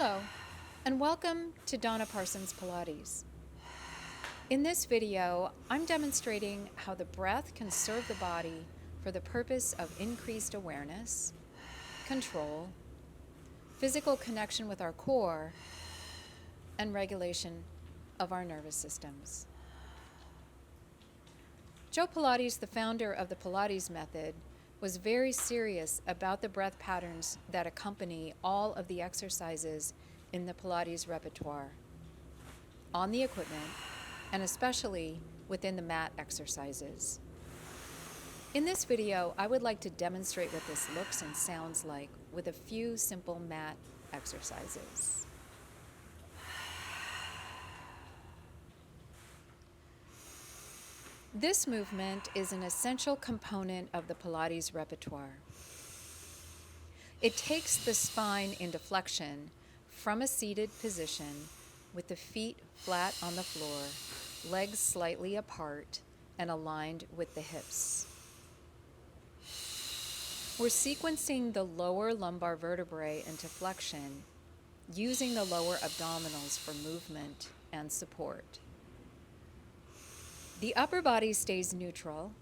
Hello, and welcome to Donna Parsons Pilates. In this video, I'm demonstrating how the breath can serve the body for the purpose of increased awareness, control, physical connection with our core, and regulation of our nervous systems. Joe Pilates, the founder of the Pilates method, was very serious about the breath patterns that accompany all of the exercises in the Pilates repertoire, on the equipment, and especially within the mat exercises. In this video, I would like to demonstrate what this looks and sounds like with a few simple mat exercises. This movement is an essential component of the Pilates repertoire. It takes the spine into flexion from a seated position with the feet flat on the floor, legs slightly apart and aligned with the hips. We're sequencing the lower lumbar vertebrae into flexion using the lower abdominals for movement and support. The upper body stays neutral.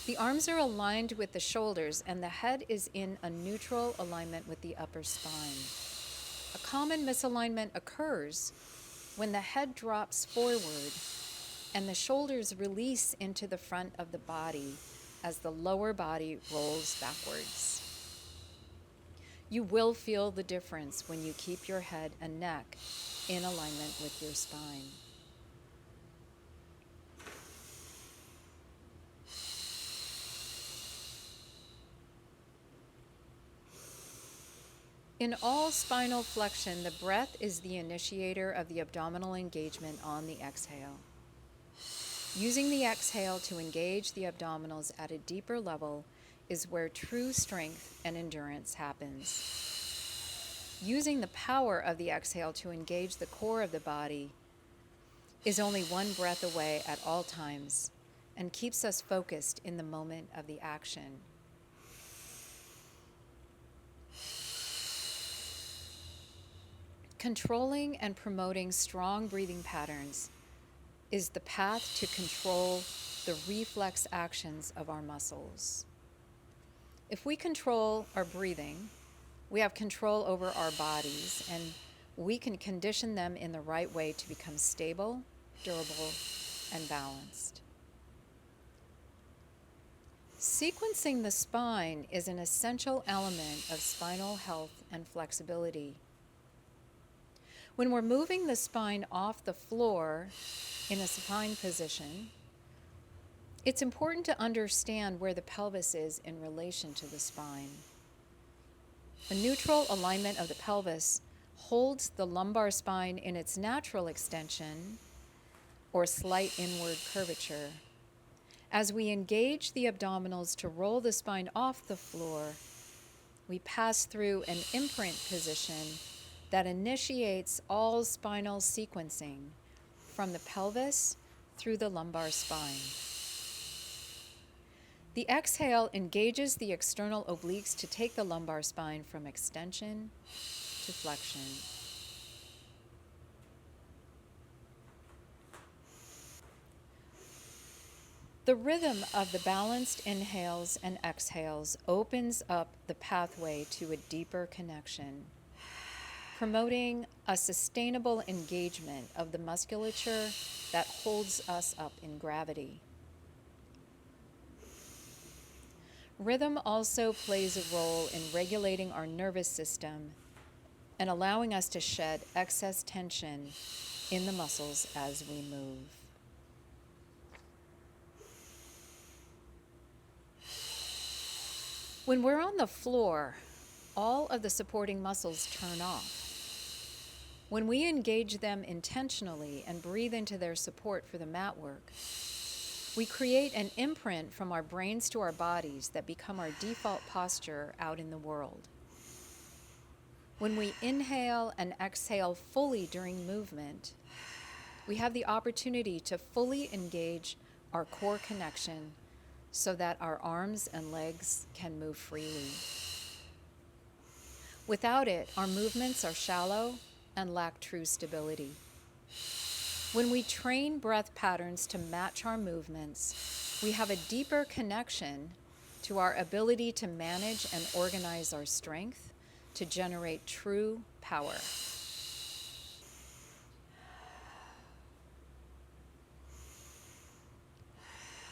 The arms are aligned with the shoulders and the head is in a neutral alignment with the upper spine. A common misalignment occurs when the head drops forward and the shoulders release into the front of the body as the lower body rolls backwards. You will feel the difference when you keep your head and neck in alignment with your spine. In all spinal flexion, the breath is the initiator of the abdominal engagement on the exhale. Using the exhale to engage the abdominals at a deeper level is where true strength and endurance happens. Using the power of the exhale to engage the core of the body is only one breath away at all times and keeps us focused in the moment of the action. Controlling and promoting strong breathing patterns is the path to control the reflex actions of our muscles. If we control our breathing, we have control over our bodies, and we can condition them in the right way to become stable, durable, and balanced. Sequencing the spine is an essential element of spinal health and flexibility. When we're moving the spine off the floor in a supine position, it's important to understand where the pelvis is in relation to the spine. A neutral alignment of the pelvis holds the lumbar spine in its natural extension or slight inward curvature. As we engage the abdominals to roll the spine off the floor, we pass through an imprint position that initiates all spinal sequencing from the pelvis through the lumbar spine. The exhale engages the external obliques to take the lumbar spine from extension to flexion. The rhythm of the balanced inhales and exhales opens up the pathway to a deeper connection, promoting a sustainable engagement of the musculature that holds us up in gravity. Rhythm also plays a role in regulating our nervous system and allowing us to shed excess tension in the muscles as we move. When we're on the floor, all of the supporting muscles turn off. When we engage them intentionally and breathe into their support for the mat work, we create an imprint from our brains to our bodies that become our default posture out in the world. When we inhale and exhale fully during movement, we have the opportunity to fully engage our core connection so that our arms and legs can move freely. Without it, our movements are shallow and lack true stability. When we train breath patterns to match our movements, we have a deeper connection to our ability to manage and organize our strength to generate true power.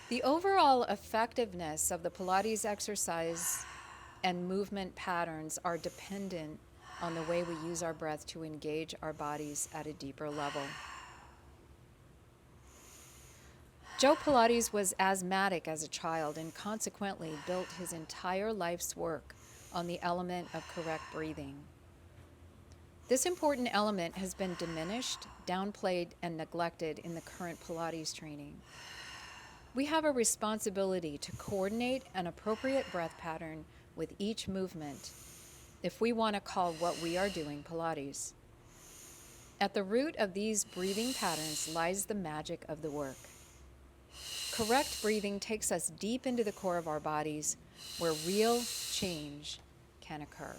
The overall effectiveness of the Pilates exercise and movement patterns are dependent on the way we use our breath to engage our bodies at a deeper level. Joe Pilates was asthmatic as a child and consequently built his entire life's work on the element of correct breathing. This important element has been diminished, downplayed, and neglected in the current Pilates training. We have a responsibility to coordinate an appropriate breath pattern with each movement if we want to call what we are doing Pilates. At the root of these breathing patterns lies the magic of the work. Correct breathing takes us deep into the core of our bodies where real change can occur.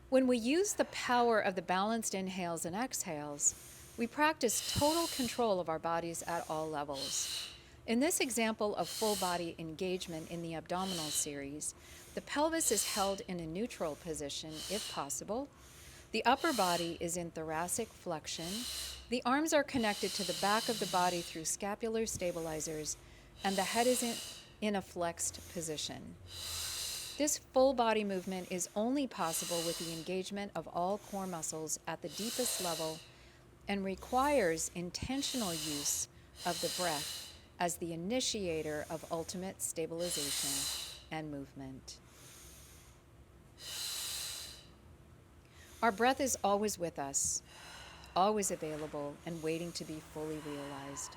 When we use the power of the balanced inhales and exhales, we practice total control of our bodies at all levels. In this example of full body engagement in the abdominal series, the pelvis is held in a neutral position if possible. The upper body is in thoracic flexion. The arms are connected to the back of the body through scapular stabilizers, and the head is in a flexed position. This full body movement is only possible with the engagement of all core muscles at the deepest level and requires intentional use of the breath as the initiator of ultimate stabilization and movement. Our breath is always with us, always available and waiting to be fully realized.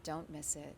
Don't miss it.